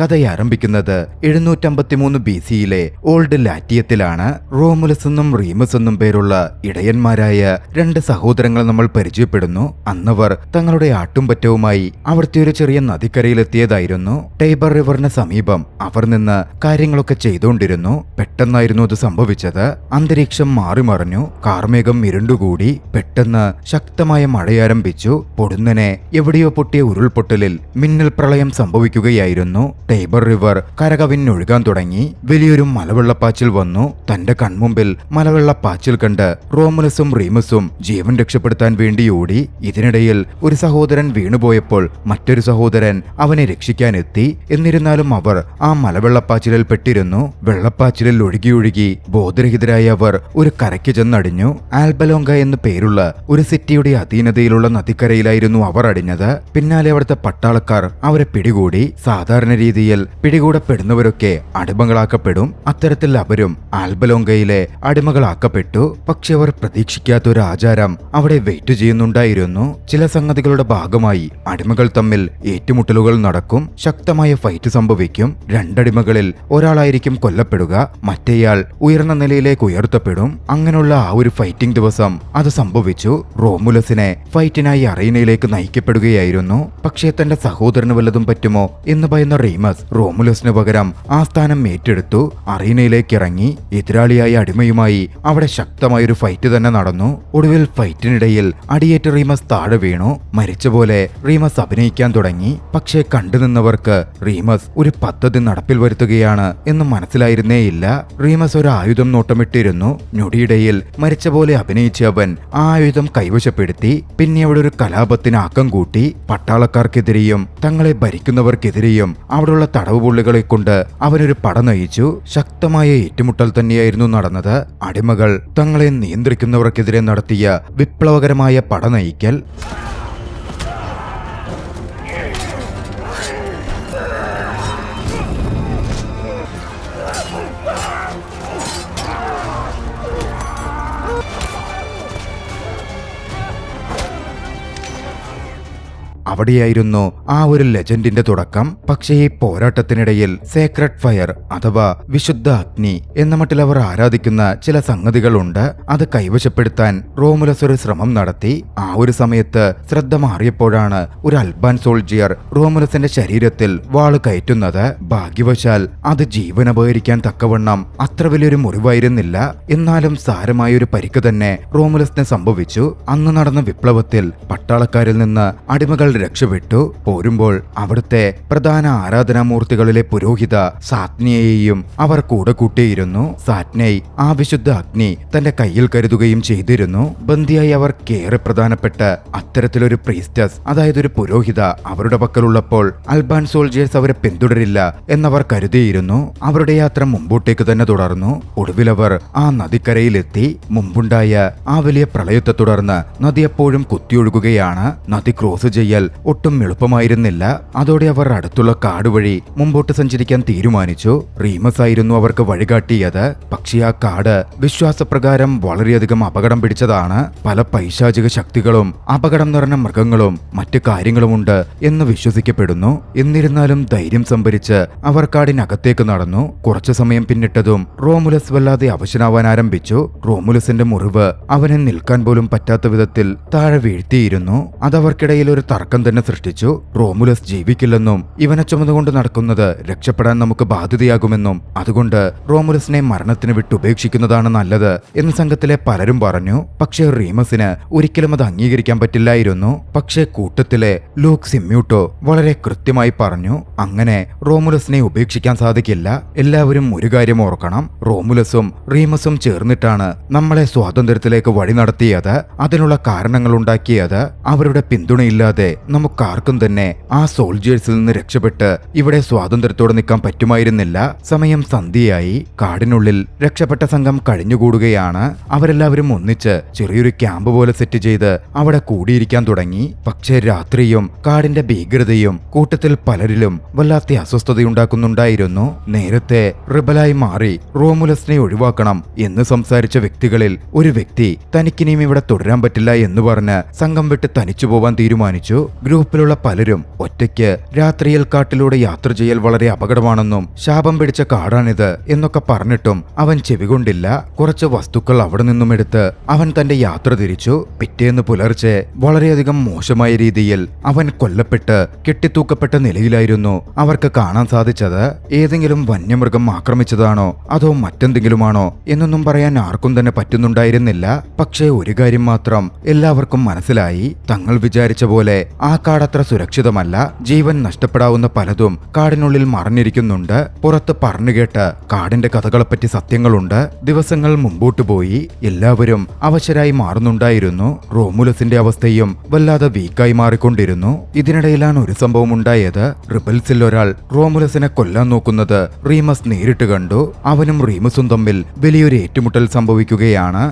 കഥയാരംഭിക്കുന്നത് 753 BC-യിലെ old ലാറ്റിയത്തിലാണ്. Romulus എന്നും Remus എന്നും പേരുള്ള ഇടയന്മാരായ രണ്ട് സഹോദരങ്ങൾ നമ്മൾ പരിചയപ്പെടുന്നു. അന്നവർ തങ്ങളുടെ ആട്ടുംപറ്റവുമായി അവിടുത്തെ ഒരു ചെറിയ നദിക്കരയിലെത്തിയതായിരുന്നു. ടൈബർ റിവറിന് സമീപം അവർ നിന്ന് കാര്യങ്ങളൊക്കെ ചെയ്തുകൊണ്ടിരുന്നു. പെട്ടെന്നായിരുന്നു അത് സംഭവിച്ചത്. അന്തരീക്ഷം മാറിമറിഞ്ഞു. കാർമേഘം ഇരുണ്ടുകൂടി. പെട്ടെന്ന് ശക്തമായ മഴയാരംഭിച്ചു. പൊടുന്നനെ എവിടെയോ പൊട്ടിയ ഉരുൾപൊട്ടലിൽ മിന്നൽ പ്രളയം സംഭവിക്കുകയായിരുന്നു. ടൈബർ റിവർ കരകവിഞ്ഞൊഴുകാൻ തുടങ്ങി. വലിയൊരു മലവെള്ളപ്പാച്ചിൽ വന്നു. തന്റെ കൺമുമ്പിൽ മലവെള്ളപ്പാച്ചിൽ കണ്ട് റോമുലസും റീമസും ജീവൻ രക്ഷപ്പെടുത്താൻ വേണ്ടി ഓടി. ഇതിനിടയിൽ ഒരു സഹോദരൻ വീണുപോയപ്പോൾ മറ്റൊരു സഹോദരൻ അവനെ രക്ഷിക്കാനെത്തി. എന്നിരുന്നാലും അവർ ആ മലവെള്ളപ്പാച്ചിലിൽ പെട്ടിരുന്നു. വെള്ളപ്പാച്ചിലിൽ ഒഴുകി ബോധരഹിതരായ അവർ ഒരു കരയ്ക്ക് ചെന്നടിഞ്ഞു. ആൽബലോങ്ക എന്ന് പേരുള്ള ഒരു സിറ്റിയുടെ അധീനതയിലുള്ള നദിക്കരയിലായിരുന്നു അവർ അടിഞ്ഞത്. പിന്നാലെ അവിടുത്തെ പട്ടാളക്കാർ അവരെ പിടികൂടി. സാധാരണ രീതിയിൽ പിടികൂടപ്പെടുന്നവരൊക്കെ അടിമകളാക്കപ്പെടും. അത്തരത്തിൽ അവരും ആൽബലോങ്കയിലെ അടിമകളാക്കപ്പെട്ടു. പക്ഷെ അവർ പ്രതീക്ഷിക്കാത്ത ഒരു ആചാരം അവിടെ വെയിറ്റ് ചെയ്യുന്നുണ്ടായിരുന്നു. ചില സംഗതികളുടെ ഭാഗമായി അടിമകൾ തമ്മിൽ ഏറ്റുമുട്ടലുകൾ നടക്കും. ശക്തമായ ഫൈറ്റ് സംഭവിക്കും. രണ്ടടിമകളിൽ ഒരാളായിരിക്കും കൊല്ലപ്പെടുക, മറ്റേയാൾ ഉയർന്ന നിലയിലേക്ക് ഉയർത്തപ്പെടും. അങ്ങനെയുള്ള ആ ഒരു ഫൈറ്റിംഗ് ദിവസം അത് സംഭവിച്ചു. റോമുലസിനെ ഫൈറ്റിനായി അറീനയിലേക്ക് നയിക്കപ്പെടുകയായിരുന്നു. പക്ഷേ തന്റെ സഹോദരന് വല്ലതും പറ്റുമോ എന്ന് ഭയന്ന റീമസ് റോമുലസിന് പകരം ആ സ്ഥാനം ഏറ്റെടുത്തു. അറീനയിലേക്ക് ഇറങ്ങി. എതിരാളിയായ അടിമയുമായി അവിടെ ശക്തമായൊരു ഫൈറ്റ് തന്നെ നടന്നു. ഒടുവിൽ ഫൈറ്റിനിടയിൽ അടിയേറ്റ് റീമസ് താഴെ വീണു. മരിച്ച പോലെ റീമസ് അഭിനയിക്കാൻ തുടങ്ങി. പക്ഷേ കണ്ടുനിന്നവർക്ക് റീമസ് ഒരു പദ്ധതി നടപ്പിൽ വരുത്തുകയാണ് എന്ന് മനസ്സിലായിരുന്നേയില്ല. റീമസ് ഒരു ആയുധം നോട്ടമിട്ടിരുന്നു. ഞൊടിയിടയിൽ മരിച്ച പോലെ അഭിനയിച്ച അവൻ ആ ആയുധം കൈവശപ്പെടുത്തി. പിന്നെ അവിടെ ഒരു കലാപത്തിന് ആക്കം കൂട്ടി. പട്ടാളക്കാർക്കെതിരെയും തങ്ങളെ ഭരിക്കുന്നവർക്കെതിരെയും അവിടെയുള്ള തടവുപുള്ളികളെ കൊണ്ട് അവനൊരു പട നയിച്ചു. ശക്തമായ ഏറ്റുമുട്ടൽ തന്നെയായിരുന്നു നടന്നത്. അടിമകൾ തങ്ങളെ നിയന്ത്രിക്കുന്നവർക്കെതിരെ നടത്തിയ വിപ്ലവകരമായ പട നയിക്കൽ. അവിടെയായിരുന്നു ആ ഒരു ലെജൻഡിന്റെ തുടക്കം. പക്ഷേ ഈ പോരാട്ടത്തിനിടയിൽ സേക്രഡ് ഫയർ അഥവാ വിശുദ്ധ അഗ്നി എന്ന മട്ടിൽ അവർ ആരാധിക്കുന്ന ചില സംഗതികളുണ്ട്. അത് കൈവശപ്പെടുത്താൻ റോമുലസ് ഒരു ശ്രമം നടത്തി. ആ ഒരു സമയത്ത് ശ്രദ്ധ മാറിയപ്പോഴാണ് ഒരു അൽബാൻ സോൾജിയർ റോമുലസിന്റെ ശരീരത്തിൽ വാള് കയറ്റുന്നത്. ഭാഗ്യവശാൽ അത് ജീവനപകരിക്കാൻ തക്കവണ്ണം അത്ര വലിയൊരു മുറിവായിരുന്നില്ല. എന്നാലും സാരമായൊരു പരിക്ക് തന്നെ റോമുലസിന് സംഭവിച്ചു. അന്ന് നടന്ന വിപ്ലവത്തിൽ പട്ടാളക്കാരിൽ നിന്ന് അടിമകൾ രക്ഷപ്പെട്ടു. പോരുമ്പോൾ അവിടുത്തെ പ്രധാന ആരാധനാമൂർത്തികളിലെ പുരോഹിത സാത്നയെയും അവർ കൂടെ കൂട്ടിയിരുന്നു. സാറ്റ്നയ് ആ വിശുദ്ധ അഗ്നി തന്റെ കയ്യിൽ കരുതുകയും ചെയ്തിരുന്നു. ബന്ദിയായി അവർക്കേറെ പ്രധാനപ്പെട്ട അത്തരത്തിലൊരു പ്രീസ്റ്റസ്, അതായത് ഒരു പുരോഹിത അവരുടെ പക്കലുള്ളപ്പോൾ അൽബാൻ സോൾജിയേഴ്സ് അവരെ പിന്തുടരില്ല എന്നവർ കരുതിയിരുന്നു. അവരുടെ യാത്ര മുമ്പോട്ടേക്ക് തന്നെ തുടർന്നു. ഒടുവിൽ അവർ ആ നദിക്കരയിലെത്തി. മുമ്പുണ്ടായ ആ വലിയ പ്രളയത്തെ തുടർന്ന് നദി എപ്പോഴും കുത്തിയൊഴുകുകയാണ്. നദി ക്രോസ് ചെയ്യൽ ഒട്ടും എളുപ്പമായിരുന്നില്ല. അതോടെ അവർ അടുത്തുള്ള കാട് വഴി മുമ്പോട്ട് സഞ്ചരിക്കാൻ തീരുമാനിച്ചു. റീമസ് ആയിരുന്നു അവർക്ക് വഴികാട്ടിയത്. പക്ഷേ ആ കാട് വിശ്വാസപ്രകാരം വളരെയധികം അപകടം പിടിച്ചതാണ്. പല പൈശാചിക ശക്തികളും അപകടം നിറഞ്ഞ മൃഗങ്ങളും മറ്റു കാര്യങ്ങളുമുണ്ട് എന്ന് വിശ്വസിക്കപ്പെടുന്നു. എന്നിരുന്നാലും ധൈര്യം സംഭരിച്ച് അവർ കാടിനകത്തേക്ക് നടന്നു. കുറച്ചു സമയം പിന്നിട്ടതും റോമുലസ് വല്ലാതെ അവശനാവാൻ ആരംഭിച്ചു. റോമുലസിന്റെ മുറിവ് അവനെ നിൽക്കാൻ പോലും പറ്റാത്ത വിധത്തിൽ താഴെ വീഴ്ത്തിയിരുന്നു. അതവർക്കിടയിൽ ഒരു തർക്കം തന്നെ സൃഷ്ടിച്ചു. റോമുലസ് ജീവിക്കില്ലെന്നും ഇവനെ ചുമന്നുകൊണ്ട് നടക്കുന്നത് രക്ഷപ്പെടാൻ നമുക്ക് ബാധ്യതയാകുമെന്നും അതുകൊണ്ട് റോമുലസിനെ മരണത്തിന് വിട്ടുപേക്ഷിക്കുന്നതാണ് നല്ലത് എന്ന് സംഘത്തിലെ പലരും പറഞ്ഞു. പക്ഷേ റീമസിന് ഒരിക്കലും അത് അംഗീകരിക്കാൻ പറ്റില്ലായിരുന്നു. പക്ഷേ കൂട്ടത്തിലെ ലൂക്ക് സിമ്യൂട്ടോ വളരെ കൃത്യമായി പറഞ്ഞു, അങ്ങനെ റോമുലസിനെ ഉപേക്ഷിക്കാൻ സാധിക്കില്ല. എല്ലാവരും ഒരു കാര്യം ഓർക്കണം, റോമുലസും റീമസും ചേർന്നിട്ടാണ് നമ്മളെ സ്വാതന്ത്ര്യത്തിലേക്ക് വഴി നടത്തിയത്. അതിനുള്ള കാരണങ്ങൾ ഉണ്ടാക്കിയത്. അവരുടെ പിന്തുണയില്ലാതെ നമുക്കാർക്കും തന്നെ ആ സോൾജിയേഴ്സിൽ നിന്ന് രക്ഷപ്പെട്ട് ഇവിടെ സ്വാതന്ത്ര്യത്തോടെ നിൽക്കാൻ പറ്റുമായിരുന്നില്ല. സമയം സന്ധ്യയായി. കാടിനുള്ളിൽ രക്ഷപ്പെട്ട സംഘം കഴിഞ്ഞുകൂടുകയാണ്. അവരെല്ലാവരും ഒന്നിച്ച് ചെറിയൊരു ക്യാമ്പ് പോലെ സെറ്റ് ചെയ്ത് അവിടെ കൂടിയിരിക്കാൻ തുടങ്ങി. പക്ഷേ രാത്രിയും കാടിന്റെ ഭീകരതയും കൂട്ടത്തിൽ പലരിലും വല്ലാത്ത അസ്വസ്ഥതയുണ്ടാക്കുന്നുണ്ടായിരുന്നു. നേരത്തെ റിബലായി മാറി റോമുലസിനെ ഒഴിവാക്കണം എന്ന് സംസാരിച്ച വ്യക്തികളിൽ ഒരു വ്യക്തി തനിക്കിനിയും ഇവിടെ തുടരാൻ പറ്റില്ല എന്ന് പറഞ്ഞ് സംഘം വിട്ട് തനിച്ചു പോവാൻ തീരുമാനിച്ചു. ഗ്രൂപ്പിലുള്ള പലരും ഒറ്റയ്ക്ക് രാത്രിയിൽ കാട്ടിലൂടെ യാത്ര ചെയ്യൽ വളരെ അപകടമാണെന്നും ശാപം പിടിച്ച കാടാണിത് എന്നൊക്കെ പറഞ്ഞിട്ടും അവൻ ചെവികൊണ്ടില്ല. കുറച്ച് വസ്തുക്കൾ അവിടെ നിന്നും എടുത്ത് അവൻ തന്റെ യാത്ര തിരിച്ചു. പിറ്റേന്ന് പുലർച്ചെ വളരെയധികം മോശമായ രീതിയിൽ അവൻ കൊല്ലപ്പെട്ട് കെട്ടിത്തൂക്കപ്പെട്ട നിലയിലായിരുന്നു അവർക്ക് കാണാൻ സാധിച്ചത്. ഏതെങ്കിലും വന്യമൃഗം ആക്രമിച്ചതാണോ അതോ മറ്റെന്തെങ്കിലുമാണോ എന്നൊന്നും പറയാൻ ആർക്കും തന്നെ പറ്റുന്നുണ്ടായിരുന്നില്ല. പക്ഷേ ഒരു കാര്യം മാത്രം എല്ലാവർക്കും മനസ്സിലായി. തങ്ങൾ വിചാരിച്ച പോലെ ആ കാടത്ര സുരക്ഷിതമല്ല. ജീവൻ നഷ്ടപ്പെടാവുന്ന പലതും കാടിനുള്ളിൽ മറഞ്ഞിരിക്കുന്നുണ്ട്. പുറത്ത് പറഞ്ഞുകേട്ട് കാടിന്റെ കഥകളെപ്പറ്റി സത്യങ്ങളുണ്ട്. ദിവസങ്ങൾ മുമ്പോട്ട് പോയി. എല്ലാവരും അവശരായി മാറുന്നുണ്ടായിരുന്നു. റോമുലസിന്റെ അവസ്ഥയും വല്ലാതെ വീക്കായി മാറിക്കൊണ്ടിരുന്നു. ഇതിനിടയിലാണ് ഒരു സംഭവം ഉണ്ടായത്. റിബൽസിൽ ഒരാൾ റോമുലസിനെ കൊല്ലാൻ നോക്കുന്നത് റീമസ് നേരിട്ട് കണ്ടു. അവനും റീമസും തമ്മിൽ വലിയൊരു ഏറ്റുമുട്ടൽ സംഭവിക്കുകയാണ്.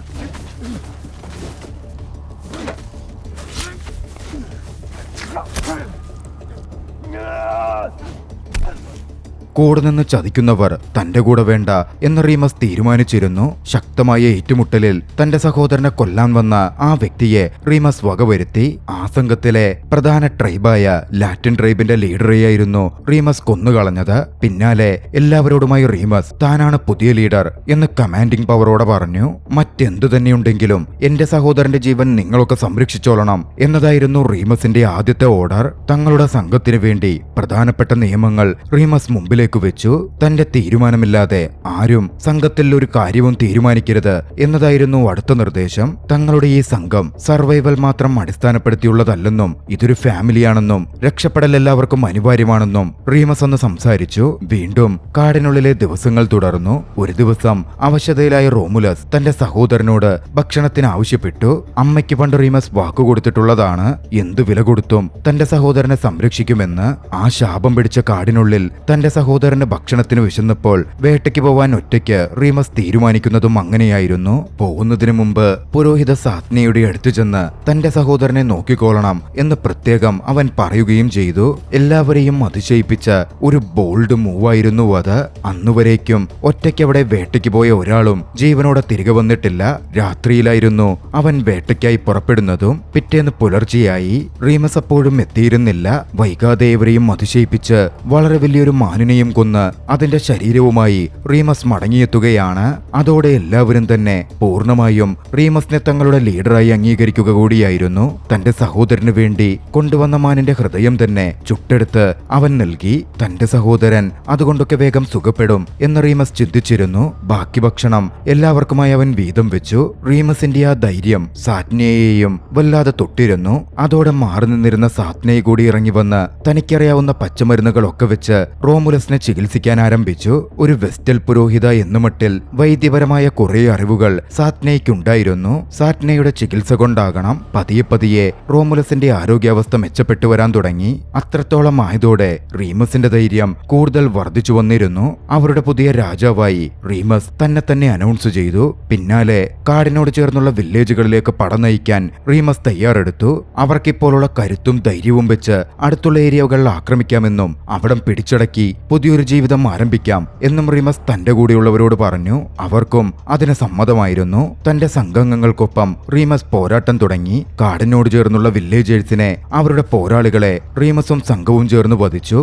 കൂടെ നിന്ന് ചതിക്കുന്നവർ തന്റെ കൂടെ വേണ്ട എന്ന് റീമസ് തീരുമാനിച്ചിരുന്നു. ശക്തമായ ഏറ്റുമുട്ടലിൽ തന്റെ സഹോദരനെ കൊല്ലാൻ വന്ന ആ വ്യക്തിയെ റീമസ് വകവരുത്തി. ആ സംഘത്തിലെ പ്രധാന ട്രൈബായ ലാറ്റിൻ ട്രൈബിന്റെ ലീഡറെയായിരുന്നു റീമസ് കൊന്നുകളഞ്ഞത്. പിന്നാലെ എല്ലാവരോടുമായി റീമസ് താനാണ് പുതിയ ലീഡർ എന്ന് കമാൻഡിംഗ് പവറോടെ പറഞ്ഞു. മറ്റെന്തു തന്നെയുണ്ടെങ്കിലും എന്റെ സഹോദരന്റെ ജീവൻ നിങ്ങളൊക്കെ സംരക്ഷിച്ചോളണം എന്നതായിരുന്നു റീമസിന്റെ ആദ്യത്തെ ഓർഡർ. തങ്ങളുടെ സംഘത്തിനു വേണ്ടി പ്രധാനപ്പെട്ട നിയമങ്ങൾ റീമസ് മുമ്പിലേക്ക് വെച്ചു. തന്റെ തീരുമാനമില്ലാതെ ആരും സംഘത്തിൽ ഒരു കാര്യവും തീരുമാനിക്കരുത് എന്നതായിരുന്നു അടുത്ത നിർദ്ദേശം. തങ്ങളുടെ ഈ സംഘം സർവൈവൽ മാത്രം അടിസ്ഥാനപ്പെടുത്തിയുള്ളതല്ലെന്നും ഇതൊരു ഫാമിലിയാണെന്നും രക്ഷപ്പെടൽ എല്ലാവർക്കും അനിവാര്യമാണെന്നും റീമസ് അന്ന് സംസാരിച്ചു. വീണ്ടും കാടിനുള്ളിലെ ദിവസങ്ങൾ തുടർന്നു. ഒരു ദിവസം അവശതയിലായ റോമുലസ് തന്റെ സഹോദരനോട് ഭക്ഷണത്തിന് ആവശ്യപ്പെട്ടു. അമ്മയ്ക്ക് പണ്ട് റീമസ് വാക്കുകൊടുത്തിട്ടുള്ളതാണ്, എന്തു വില കൊടുത്തും തന്റെ സഹോദരനെ സംരക്ഷിക്കുമെന്ന്. ആ ശാപം പിടിച്ച കാടിനുള്ളിൽ തന്റെ സഹോദരന് ഭക്ഷണത്തിന് വിശന്നപ്പോൾ വേട്ടയ്ക്ക് പോവാൻ ഒറ്റയ്ക്ക് റീമസ് തീരുമാനിക്കുന്നതും അങ്ങനെയായിരുന്നു. പോകുന്നതിന് മുമ്പ് പുരോഹിത സാത്നയുടെ അടുത്തു ചെന്ന് തന്റെ സഹോദരനെ നോക്കിക്കോളണം എന്ന് പ്രത്യേകം അവൻ പറയുകയും ചെയ്തു. എല്ലാവരെയും അതിശയിപ്പിച്ച ഒരു ബോൾഡ് മൂവായിരുന്നു അത്. അന്നുവരേക്കും ഒറ്റയ്ക്ക് അവിടെ വേട്ടയ്ക്ക് പോയ ഒരാളും ജീവനോടെ തിരികെ വന്നിട്ടില്ല. രാത്രിയിലായിരുന്നു അവൻ വേട്ടയ്ക്കായി പുറപ്പെടുന്നതും. പിറ്റേന്ന് പുലർച്ചെയായി. റീമസ് അപ്പോഴും എത്തിയിരുന്നില്ല. വൈകാതെ ഇവരെയും അതിശയിപ്പിച്ച് വളരെ വലിയൊരു മാനിനെയും കൊന്ന് അതിന്റെ ശരീരവുമായി റീമസ് മടങ്ങിയെത്തുകയാണ്. അതോടെ എല്ലാവരും തന്നെ പൂർണ്ണമായും റീമസിനെ തങ്ങളുടെ ലീഡറായി അംഗീകരിക്കുക കൂടിയായിരുന്നു. തന്റെ സഹോദരന് വേണ്ടി കൊണ്ടുവന്ന മാനിന്റെ ഹൃദയം തന്നെ ചുട്ടെടുത്ത് അവൻ നൽകി. തന്റെ സഹോദരൻ അതുകൊണ്ടൊക്കെ വേഗം സുഖപ്പെടും എന്ന് റീമസ് ചിന്തിച്ചിരുന്നു. ബാക്കി ഭക്ഷണം എല്ലാവർക്കുമായി അവൻ വീതം വെച്ചു. റീമസിന്റെ ആ ധൈര്യം സാറ്റ്നയെയും വല്ലാതെ തൊട്ടിരുന്നു. അതോടെ മാറി നിന്നിരുന്ന സാറ്റ്നയെ കൂടി ഇറങ്ങി വന്ന് തനിക്കറിയാവുന്ന പച്ചമരുന്നുകളൊക്കെ വെച്ച് റോമുലസിനെ ചികിത്സിക്കാൻ ആരംഭിച്ചു. ഒരു വെസ്റ്റൽ പുരോഹിത എന്ന മട്ടിൽ വൈദ്യപരമായ കുറെ അറിവുകൾ സാറ്റ്നയ്ക്കുണ്ടായിരുന്നു. സാറ്റ്നയുടെ ചികിത്സ കൊണ്ടാകണം പതിയെ പതിയെ റോമുലസിന്റെ ആരോഗ്യാവസ്ഥ മെച്ചപ്പെട്ടു വരാൻ തുടങ്ങി. അത്രത്തോളം ആയതോടെ റീമസിന്റെ ധൈര്യം കൂടുതൽ വർദ്ധിച്ചു വന്നിരുന്നു. അവരുടെ പുതിയ രാജാവായി റീമസ് തന്നെ അനൗൺസ് ചെയ്തു. പിന്നാലെ കാടിനോട് ചേർന്നുള്ള വില്ലേജുകളിലേക്ക് പട നയിക്കാൻ റീമസ് തയ്യാറെടുത്തു. അവർക്കിപ്പോഴുള്ള കരുത്തും ധൈര്യവും വെച്ച് അടുത്തുള്ള ഏരിയകൾ ആക്രമിക്കാമെന്നും അവിടം പിടിച്ചടക്കി പുതിയൊരു ജീവിതം ആരംഭിക്കാം എന്നും റീമസ് തന്റെ കൂടെയുള്ളവരോട് പറഞ്ഞു. അവർക്കും അതിന് സമ്മതമായിരുന്നു. തന്റെ സംഘങ്ങൾക്കൊപ്പം റീമസ് പോരാട്ടം തുടങ്ങി. കാടിനോട് ചേർന്നുള്ള വില്ലേജേഴ്സിനെ, അവരുടെ പോരാളികളെ റീമസും സംഘവും ചേർന്ന് വധിച്ചു.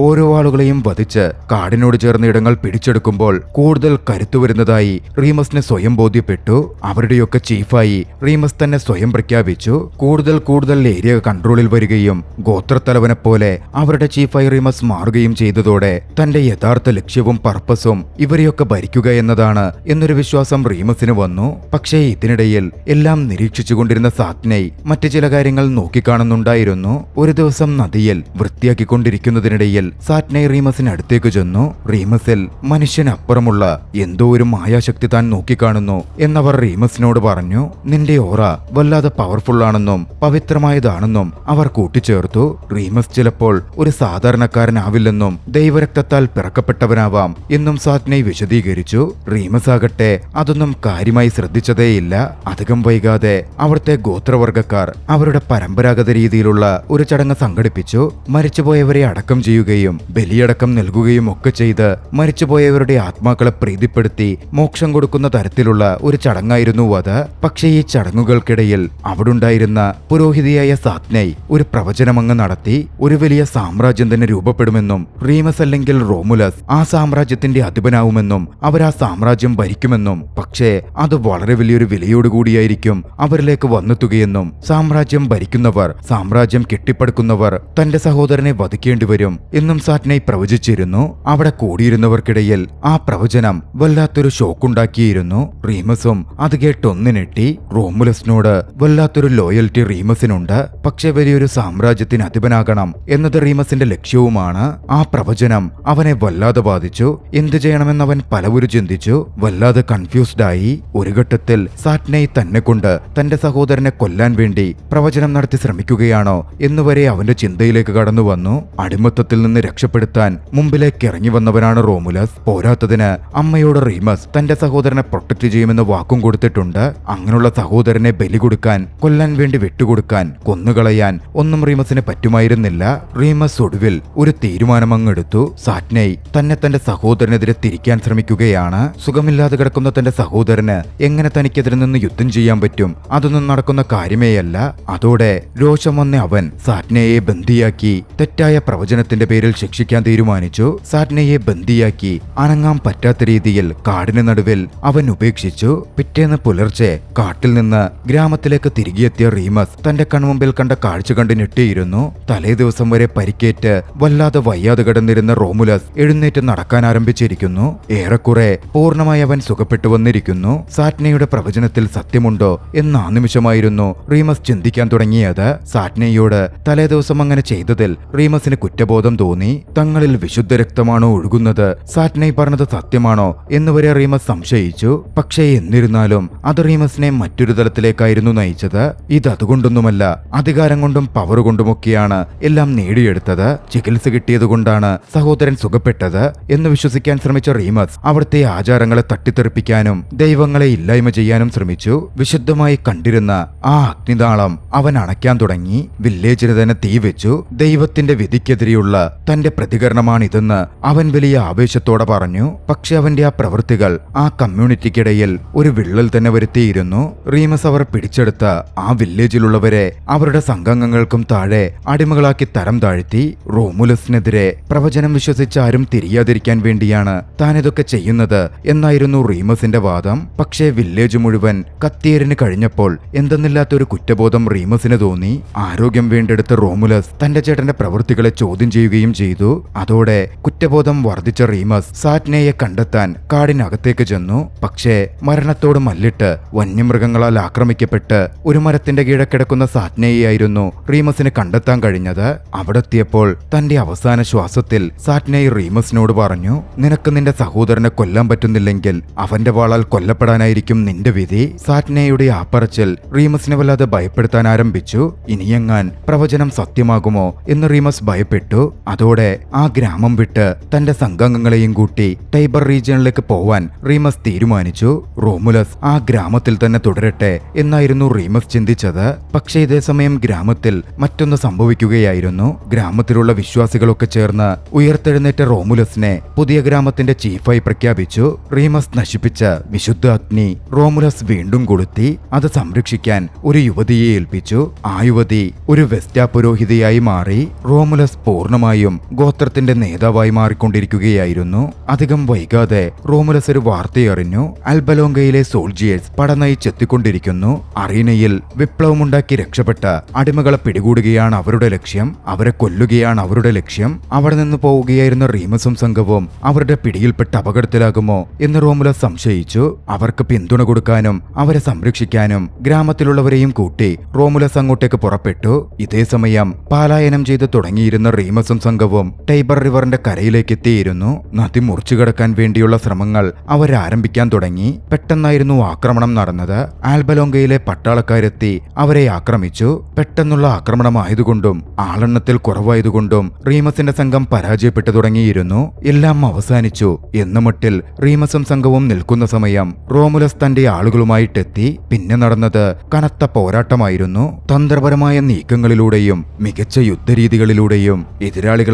ഓരോ ആളുകളെയും വധിച്ച് കാടിനോട് ചേർന്ന ഇടങ്ങൾ പിടിച്ചെടുക്കുമ്പോൾ കൂടുതൽ കരുത്തു വരുന്നതായി റീമസിന് സ്വയം ബോധ്യപ്പെട്ടു. അവരുടെയൊക്കെ ചീഫായി റീമസ് തന്നെ സ്വയം പ്രഖ്യാപിച്ചു. കൂടുതൽ ഏരിയ കൺട്രോളിൽ വരികയും ഗോത്രത്തലവനെ പോലെ അവരുടെ ചീഫായി റീമസ് മാറുകയും ചെയ്തതോടെ തന്റെ യഥാർത്ഥ ലക്ഷ്യവും പർപ്പസും ഇവരെയൊക്കെ ഭരിക്കുക എന്നതാണ് എന്നൊരു വിശ്വാസം റീമസിന് വന്നു. പക്ഷേ ഇതിനിടയിൽ എല്ലാം നിരീക്ഷിച്ചുകൊണ്ടിരുന്ന സാത്നൈ മറ്റു ചില കാര്യങ്ങൾ നോക്കിക്കാണുന്നുണ്ടായിരുന്നു. ഒരു ദിവസം നദിയിൽ വൃത്തിയാക്കിക്കൊണ്ടിരിക്കുന്നതിനിടയിൽ സാറ്റ്നെ റീമസിന് അടുത്തേക്ക് ചെന്നു. റീമസിൽ മനുഷ്യനപ്പുറമുള്ള എന്തോ ഒരു മായാശക്തി താൻ നോക്കിക്കാണുന്നു എന്നവർ റീമസിനോട് പറഞ്ഞു. നിന്റെ ഓറ വല്ലാതെ പവർഫുൾ ആണെന്നും പവിത്രമായതാണെന്നും അവർ കൂട്ടിച്ചേർത്തു. റീമസ് ചിലപ്പോൾ ഒരു സാധാരണക്കാരനാവില്ലെന്നും ദൈവരക്തത്താൽ പിറക്കപ്പെട്ടവനാവാം എന്നും സാറ്റ്നെ വിശദീകരിച്ചു. റീമസ് ആകട്ടെ അതൊന്നും കാര്യമായി ശ്രദ്ധിച്ചതേയില്ല. അധികം വൈകാതെ അവിടുത്തെ ഗോത്രവർഗക്കാർ അവരുടെ പരമ്പരാഗത രീതിയിലുള്ള ഒരു ചടങ്ങ് സംഘടിപ്പിച്ചു. മരിച്ചുപോയവരെ അടക്കം ചെയ്യുകയും ബലിയടക്കം നൽകുകയും ഒക്കെ ചെയ്ത് മരിച്ചുപോയവരുടെ ആത്മാക്കളെ പ്രീതിപ്പെടുത്തി മോക്ഷം കൊടുക്കുന്ന തരത്തിലുള്ള ഒരു ചടങ്ങായിരുന്നു അത്. പക്ഷേ ഈ ചടങ്ങുകൾക്കിടയിൽ അവിടുണ്ടായിരുന്ന പുരോഹിതിയായ സാറ്റ്നെ ഒരു പ്രവചനമങ്ങ് നടത്തി. ഒരു വലിയ സാമ്രാജ്യം തന്നെ രൂപപ്പെടുമെന്നും റീമസ് അല്ലെങ്കിൽ റോമുലസ് ആ സാമ്രാജ്യത്തിന്റെ അധിപനാവുമെന്നും അവർ ആ സാമ്രാജ്യം ഭരിക്കുമെന്നും പക്ഷേ അത് വളരെ വലിയൊരു വിലയോടുകൂടിയായിരിക്കും അവരിലേക്ക് വന്നെത്തുകയെന്നും സാമ്രാജ്യം ഭരിക്കുന്നവർ സാമ്രാജ്യം കെട്ടിപ്പടുക്കുന്നവർ തന്റെ സഹോദരനെ വധിക്കേണ്ടി വരും എന്നും സാറ്റ്നെ പ്രവചിച്ചിരുന്നു. അവിടെ കൂടിയിരുന്നവർക്കിടയിൽ ആ പ്രവചനം വല്ലാത്തൊരു ഷോക്കുണ്ടാക്കിയിരുന്നു. റീമസും അത് കേട്ടൊന്നിനെട്ടി. റോമുലസിനോട് വല്ലാത്തൊരു ലോയൽറ്റി റീമസിനുണ്ട്. പക്ഷെ വലിയൊരു സാമ്രാജ്യത്തിന് അധിപനാകണം എന്നത് റീമസിന്റെ ലക്ഷ്യവുമാണ്. ആ പ്രവചനം അവനെ വല്ലാതെ ബാധിച്ചു. എന്തു ചെയ്യണമെന്നവൻ പലവരും ചിന്തിച്ചു. വല്ലാതെ കൺഫ്യൂസ്ഡ് ആയി. ഒരു ഘട്ടത്തിൽ സാറ്റ്നെ തന്നെ കൊണ്ട് തന്റെ സഹോദരനെ കൊല്ലാൻ വേണ്ടി പ്രവചനം നടത്തി ശ്രമിക്കുകയാണോ എന്നുവരെ അവന്റെ ചിന്തയിലേക്ക് കടന്നു വന്നു. അടിമത്തത്തിൽ നിന്ന് രക്ഷപ്പെടുത്താൻ മുമ്പിലേക്ക് ഇറങ്ങി വന്നവനാണ് റോമുലസ്. പോരാത്തതിന് അമ്മയോട് റീമസ് തന്റെ സഹോദരനെ പ്രൊട്ടക്ട് ചെയ്യുമെന്ന് വാക്കും കൊടുത്തിട്ടുണ്ട്. അങ്ങനെയുള്ള സഹോദരനെ ബലി കൊടുക്കാൻ, കൊല്ലാൻ വേണ്ടി വിട്ടുകൊടുക്കാൻ, കൊന്നുകളയാൻ ഒന്നും റീമസിന് പറ്റുമായിരുന്നില്ല. റീമസ് ഒടുവിൽ ഒരു തീരുമാനമങ്ങെടുത്തു. സാറ്റ്നെ തന്നെ തന്റെ സഹോദരനെതിരെ തിരിക്കാൻ ശ്രമിക്കുകയാണ്. സുഖമില്ലാതെ കിടക്കുന്ന തന്റെ സഹോദരന് എങ്ങനെ തനിക്കെതിരെ നിന്ന് യുദ്ധം ചെയ്യാൻ പറ്റും? അതൊന്നും നടക്കുന്ന കാര്യമേയല്ല. അതോടെ രോഷം വന്ന അവൻ സാറ്റ്നെയെ ബന്ദിയാക്കി തെറ്റായ പ്രവചനത്തിന്റെ പേരിൽ ശിക്ഷിക്കാൻ തീരുമാനിച്ചു. സാറ്റ്നെയെ ബന്ദിയാക്കി അനങ്ങാൻ പറ്റാത്ത രീതിയിൽ കാടിന് നടുവിൽ അവൻ ഉപേക്ഷിച്ചു. പിറ്റേന്ന് പുലർച്ചെ കാട്ടിൽ നിന്ന് ഗ്രാമത്തിലേക്ക് തിരികെയെത്തിയ റീമസ് തന്റെ കൺമുമ്പിൽ കണ്ട കാഴ്ച കണ്ട് ഞെട്ടിയിരുന്നു. തലേ ദിവസം വരെ പരിക്കേറ്റ് വല്ലാതെ വയ്യാതെ കിടന്നിരുന്ന റോമുലസ് എഴുന്നേറ്റ് നടക്കാൻ ആരംഭിച്ചിരിക്കുന്നു. ഏറെക്കുറെ പൂർണ്ണമായി അവൻ സുഖപ്പെട്ടു വന്നിരിക്കുന്നു. സാറ്റ്നെയുടെ പ്രവചനത്തിൽ സത്യമുണ്ടോ എന്ന ആ നിമിഷമായിരുന്നു റീമസ് ചിന്തിക്കാൻ തുടങ്ങിയത്. സാറ്റ്നെയോട് തലേ ദിവസം അങ്ങനെ ചെയ്തതിൽ റീമസിന് കുറ്റബോധം തോന്നി. തങ്ങളിൽ വിശുദ്ധ രക്തമാണോ ഒഴുകുന്നത്, സാറ്റ്നെ പറഞ്ഞത് സത്യമാണോ എന്നുവരെ റീമസ് സംശയിച്ചു. പക്ഷേ എന്നിരുന്നാലും അത് റീമസിനെ മറ്റൊരു തലത്തിലേക്കായിരുന്നു നയിച്ചത്. ഇതതുകൊണ്ടൊന്നുമല്ല, അധികാരം കൊണ്ടും പവർ കൊണ്ടുമൊക്കെയാണ് എല്ലാം നേടിയെടുത്തത്. ചികിത്സ കിട്ടിയതുകൊണ്ടാണ് സഹോദരൻ സുഖപ്പെട്ടത് എന്ന് വിശ്വസിക്കാൻ ശ്രമിച്ച റീമസ് അവിടുത്തെ ആചാരങ്ങളെ തട്ടിത്തെറിപ്പിക്കാനും ദൈവങ്ങളെ ഇല്ലായ്മ ചെയ്യാനും ശ്രമിച്ചു. വിശുദ്ധമായി കണ്ടിരുന്ന ആ അഗ്നിതാളം അവൻ അണയ്ക്കാൻ തുടങ്ങി. വില്ലേജിന് തന്നെ തീ വെച്ചു. ദൈവത്തിന്റെ വിധിക്കെതിരെയുള്ള തന്റെ പ്രതികരണമാണിതെന്ന് അവൻ വലിയ ആവേശത്തോടെ പറഞ്ഞു. പക്ഷെ അവന്റെ ആ പ്രവൃത്തികൾ ആ കമ്മ്യൂണിറ്റിക്കിടയിൽ ഒരു വിള്ളൽ തന്നെ വരുത്തിയിരുന്നു. റീമസ് അവർ പിടിച്ചെടുത്ത ആ വില്ലേജിലുള്ളവരെ അവരുടെ സംഘങ്ങൾക്കും താഴെ അടിമകളാക്കി തരം താഴ്ത്തി. റോമുലസിനെതിരെ പ്രവചനം വിശ്വസിച്ച ആരും തിരിയാതിരിക്കാൻ വേണ്ടിയാണ് താനിതൊക്കെ ചെയ്യുന്നത് എന്നായിരുന്നു റീമസിന്റെ വാദം. പക്ഷേ വില്ലേജ് മുഴുവൻ കത്തിയേറിന് കഴിഞ്ഞപ്പോൾ എന്തെന്നില്ലാത്തൊരു കുറ്റബോധം റീമസിന് തോന്നി. ആരോഗ്യം വീണ്ടെടുത്ത റോമുലസ് തന്റെ ചേട്ടന്റെ പ്രവൃത്തികളെ ചോദ്യം ചെയ്യുകയും ചെയ്തു. അതോടെ കുറ്റബോധം വർദ്ധിച്ച റീമസ് സാറ്റ്നെയെ കണ്ടെത്താൻ കാടിനകത്തേക്ക് ചെന്നു. പക്ഷേ മരണത്തോട് മല്ലിട്ട് വന്യമൃഗങ്ങളാൽ ആക്രമിക്കപ്പെട്ട് ഒരു മരത്തിന്റെ കീഴെ കിടക്കുന്ന സാറ്റ്നെയായിരുന്നു റീമസിന് കണ്ടെത്താൻ കഴിഞ്ഞത്. അവിടെത്തിയപ്പോൾ തന്റെ അവസാന ശ്വാസത്തിൽ സാറ്റ്നെ റീമസിനോട് പറഞ്ഞു, നിനക്ക് നിന്റെ സഹോദരനെ കൊല്ലാൻ പറ്റുന്നില്ലെങ്കിൽ അവന്റെ വാളാൽ കൊല്ലപ്പെടാനായിരിക്കും നിന്റെ വിധി. സാറ്റ്നെയുടെ ആ പറച്ചിൽ റീമസിനെ വല്ലാതെ ഭയപ്പെടുത്താൻ ആരംഭിച്ചു. ഇനിയെങ്ങാൻ പ്രവചനം സത്യമാകുമോ എന്ന് റീമസ് ഭയപ്പെട്ടു. അതോടെ ആ ഗ്രാമം വിട്ട് തന്റെ സംഘാംഗങ്ങളെയും കൂട്ടി ടൈബർ റീജിയനിലേക്ക് പോവാൻ റീമസ് തീരുമാനിച്ചു. റോമുലസ് ആ ഗ്രാമത്തിൽ തന്നെ തുടരട്ടെ എന്നായിരുന്നു റീമസ് ചിന്തിച്ചത്. പക്ഷേ ഇതേ സമയം ഗ്രാമത്തിൽ മറ്റൊന്ന് സംഭവിക്കുകയായിരുന്നു. ഗ്രാമത്തിലുള്ള വിശ്വാസികളൊക്കെ ചേർന്ന് ഉയർത്തെഴുന്നേറ്റ റോമുലസിനെ പുതിയ ഗ്രാമത്തിന്റെ ചീഫായി പ്രഖ്യാപിച്ചു. റീമസ് നശിപ്പിച്ച വിശുദ്ധ അഗ്നി റോമുലസ് വീണ്ടും കൊളുത്തി. അത് സംരക്ഷിക്കാൻ ഒരു യുവതിയെ ഏൽപ്പിച്ചു. ആ യുവതി ഒരു വെസ്റ്റ പുരോഹിതയായി മാറി. റോമുലസ് പൂർണ്ണമായും ഗോത്രത്തിന്റെ നേതാവായി മാറിക്കൊണ്ടിരിക്കുകയായിരുന്നു. അധികം വൈകാതെ റോമുലസ് ഒരു വാർത്തയറിഞ്ഞു. അൽബലോങ്കയിലെ സോൾജിയേഴ്സ് പടനയിച്ചെത്തിക്കൊണ്ടിരിക്കുന്നു. അറീനയിൽ വിപ്ലവമുണ്ടാക്കി രക്ഷപ്പെട്ട അടിമകളെ പിടികൂടുകയാണ് അവരുടെ ലക്ഷ്യം. അവരെ കൊല്ലുകയാണ് അവരുടെ ലക്ഷ്യം. അവിടെ നിന്ന് പോവുകയായിരുന്ന റീമസും സംഘവും അവരുടെ പിടിയിൽപ്പെട്ട് അപകടത്തിലാകുമോ എന്ന് റോമുലസ് സംശയിച്ചു. അവർക്ക് പിന്തുണ കൊടുക്കാനും അവരെ സംരക്ഷിക്കാനും ഗ്രാമത്തിലുള്ളവരെയും കൂട്ടി റോമുലസ് അങ്ങോട്ടേക്ക് പുറപ്പെട്ടു. ഇതേ സമയം പലായനം ചെയ്ത് തുടങ്ങിയിരുന്ന റീമസും സംഘവും സംഘവും ടൈബർ റിവറിന്റെ കരയിലേക്ക് എത്തിയിരുന്നു. നദി മുറിച്ചു കടക്കാൻ വേണ്ടിയുള്ള ശ്രമങ്ങൾ അവരാരംഭിക്കാൻ തുടങ്ങി. പെട്ടെന്നായിരുന്നു ആക്രമണം നടന്നത്. ആൽബലോങ്കയിലെ പട്ടാളക്കാരെത്തി അവരെ ആക്രമിച്ചു. പെട്ടെന്നുള്ള ആക്രമണമായതുകൊണ്ടും ആളെണ്ണത്തിൽ കുറവായതുകൊണ്ടും റീമസിന്റെ സംഘം പരാജയപ്പെട്ടു തുടങ്ങിയിരുന്നു. എല്ലാം അവസാനിച്ചു എന്ന മട്ടിൽ റീമസും സംഘവും നിൽക്കുന്ന സമയം റോമുലസ് തന്റെ ആളുകളുമായിട്ടെത്തി. പിന്നെ നടന്നത് കനത്ത പോരാട്ടമായിരുന്നു. തന്ത്രപരമായ നീക്കങ്ങളിലൂടെയും മികച്ച യുദ്ധരീതികളിലൂടെയും എതിരാളികളായ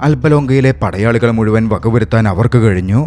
ആൽബലോങ്കയിലെ പടയാളികളെ മുഴുവൻ വകവരുത്താൻ അവർക്ക് കഴിഞ്ഞു.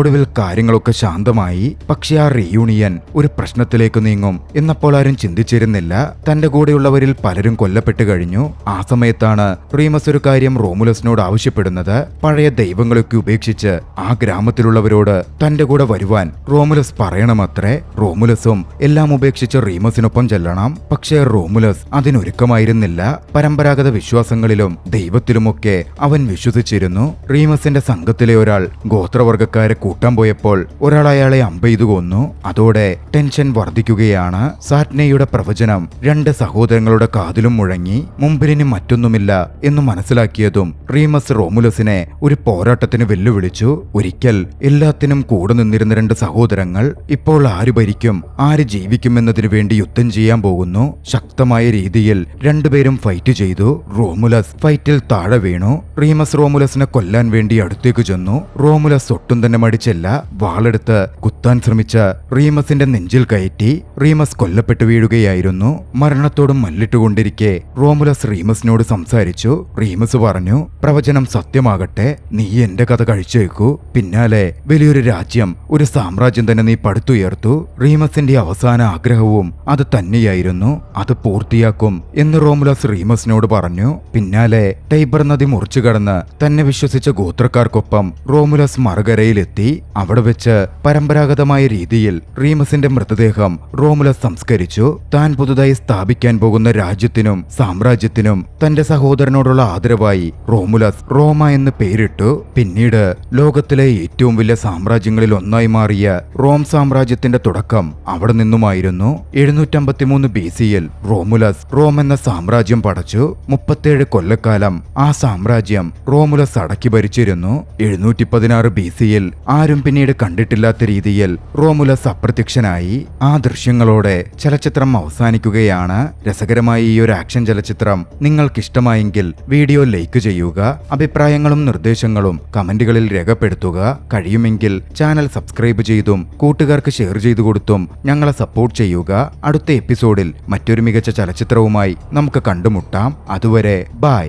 ഒടുവിൽ കാര്യങ്ങളൊക്കെ ശാന്തമായി. പക്ഷെ ആ റീയൂണിയൻ ഒരു പ്രശ്നത്തിലേക്ക് നീങ്ങും എന്നപ്പോൾ ആരും ചിന്തിച്ചിരുന്നില്ല. തന്റെ കൂടെയുള്ളവരിൽ പലരും കൊല്ലപ്പെട്ടു കഴിഞ്ഞു. ആ സമയത്താണ് റീമസ് ഒരു കാര്യം റോമുലസിനോട് ആവശ്യപ്പെടുന്നത്. പഴയ ദൈവങ്ങളൊക്കെ ഉപേക്ഷിച്ച് ആ ഗ്രാമത്തിലുള്ളവരോട് തന്റെ കൂടെ വരുവാൻ റോമുലസ് പറയണമത്രേ. റോമുലസും എല്ലാം ഉപേക്ഷിച്ച് റീമസിനൊപ്പം ചെല്ലണം. പക്ഷേ റോമുലസ് അതിനൊരുക്കമായിരുന്നില്ല. പരമ്പരാഗത വിശ്വാസങ്ങളിലും ദൈവത്തിലുമൊക്കെ അവൻ വിശ്വസിച്ചിരുന്നു. റീമസിന്റെ സംഘത്തിലെ ഒരാൾ ഗോത്രവർഗക്കാരെ കൂട്ടാൻ പോയപ്പോൾ ഒരാൾ അയാളെ അമ്പെയ്തു കൊന്നു. അതോടെ ടെൻഷൻ വർദ്ധിക്കുകയാണ്. സാറ്റ്നയുടെ പ്രവചനം 2 സഹോദരങ്ങളുടെ കാതിലും മുഴങ്ങി. മുമ്പിലിനി മറ്റൊന്നുമില്ല എന്ന് മനസ്സിലാക്കിയതും റീമസ് റോമുലസിനെ ഒരു പോരാട്ടത്തിന് വെല്ലുവിളിച്ചു. ഒരിക്കൽ എല്ലാത്തിനും കൂടെ നിന്നിരുന്ന 2 സഹോദരങ്ങൾ ഇപ്പോൾ ആര് ഭരിക്കും, ആര് ജീവിക്കും എന്നതിനു വേണ്ടി യുദ്ധം ചെയ്യാൻ പോകുന്നു. ശക്തമായ രീതിയിൽ രണ്ടുപേരും ഫൈറ്റ് ചെയ്തു. റോമുലസ് ഫൈറ്റിൽ താഴെ വീണു. റീമസ് റോമുലസിനെ കൊല്ലാൻ വേണ്ടി അടുത്തേക്ക് ചെന്നു. റോമുലസ് ഒട്ടും തന്നെ മടിച്ചില്ല. വാളെടുത്ത് കുത്താൻ ശ്രമിച്ച റീമസിന്റെ നെഞ്ചിൽ കയറ്റി. റീമസ് കൊല്ലപ്പെട്ടു വീഴുകയായിരുന്നു. മരണത്തോടും മല്ലിട്ടുകൊണ്ടിരിക്കെ റോമുലസ് റീമസിനോട് സംസാരിച്ചു. റീമസ് പറഞ്ഞു, പ്രവചനം സത്യമാകട്ടെ, നീ എന്റെ കഥ കഴിച്ചേക്കൂ. പിന്നാലെ വലിയൊരു രാജ്യം, ഒരു സാമ്രാജ്യം തന്നെ നീ പടുത്തുയർത്തു. റീമസിന്റെ അവസാന ആഗ്രഹവും അത് തന്നെയായിരുന്നു. അത് പൂർത്തിയാക്കും എന്ന് റോമുലസ് റീമസിനോട് പറഞ്ഞു. പിന്നാലെ ടൈബർ നദി മുറിച്ചു കടന്ന് തന്നെ വിശ്വസിച്ച ഗോത്രക്കാർക്കൊപ്പം റോമുലസ് മറുകരയിലെത്തി. അവിടെ വെച്ച് പരമ്പരാഗതമായ രീതിയിൽ റീമസിന്റെ മൃതദേഹം റോമുലസ് സംസ്കരിച്ചു. താൻ പുതുതായി സ്ഥാപിക്കാൻ പോകുന്ന രാജ്യത്തിനും സാമ്രാജ്യത്തിനും തന്റെ സഹോദരനോടുള്ള ആദരവായി റോമുലസ് റോമ എന്ന് പേരിട്ടു. പിന്നീട് ലോകത്തിലെ ഏറ്റവും വലിയ സാമ്രാജ്യങ്ങളിൽ ഒന്നായി മാറിയ റോം സാമ്രാജ്യത്തിന്റെ തുടക്കം അവിടെ നിന്നുമായിരുന്നു. 753 BC-യിൽ റോമുലസ് റോം എന്ന സാമ്രാജ്യം പടച്ചു. 37 കൊല്ലക്കാലം ആ സാമ്രാജ്യം റോമുലസ് അടക്കി ഭരിച്ചിരുന്നു. 716 BC-യിൽ ആരും പിന്നീട് കണ്ടിട്ടില്ലാത്ത രീതിയിൽ റോമുലസ് അപ്രത്യക്ഷനായി. ആ ദൃശ്യങ്ങളോടെ ചലച്ചിത്രം അവസാനിക്കുകയാണ്. രസകരമായ ഈ ഒരു ആക്ഷൻ ചലച്ചിത്രം നിങ്ങൾക്കിഷ്ടമായെങ്കിൽ വീഡിയോ ലൈക്ക് ചെയ്യുക. അഭിപ്രായങ്ങളും നിർദ്ദേശങ്ങളും കമന്റുകളിൽ രേഖപ്പെടുത്തുക. കഴിയുമെങ്കിൽ ചാനൽ സബ്സ്ക്രൈബ് ചെയ്തും കൂട്ടുകാർക്ക് ഷെയർ ചെയ്തു കൊടുത്തും ഞങ്ങളെ സപ്പോർട്ട് ചെയ്യുക. അടുത്ത എപ്പിസോഡിൽ മറ്റൊരു മികച്ച ചലച്ചിത്രവുമായി നമുക്ക് കണ്ടുമുട്ടാം. അതുവരെ ബൈ.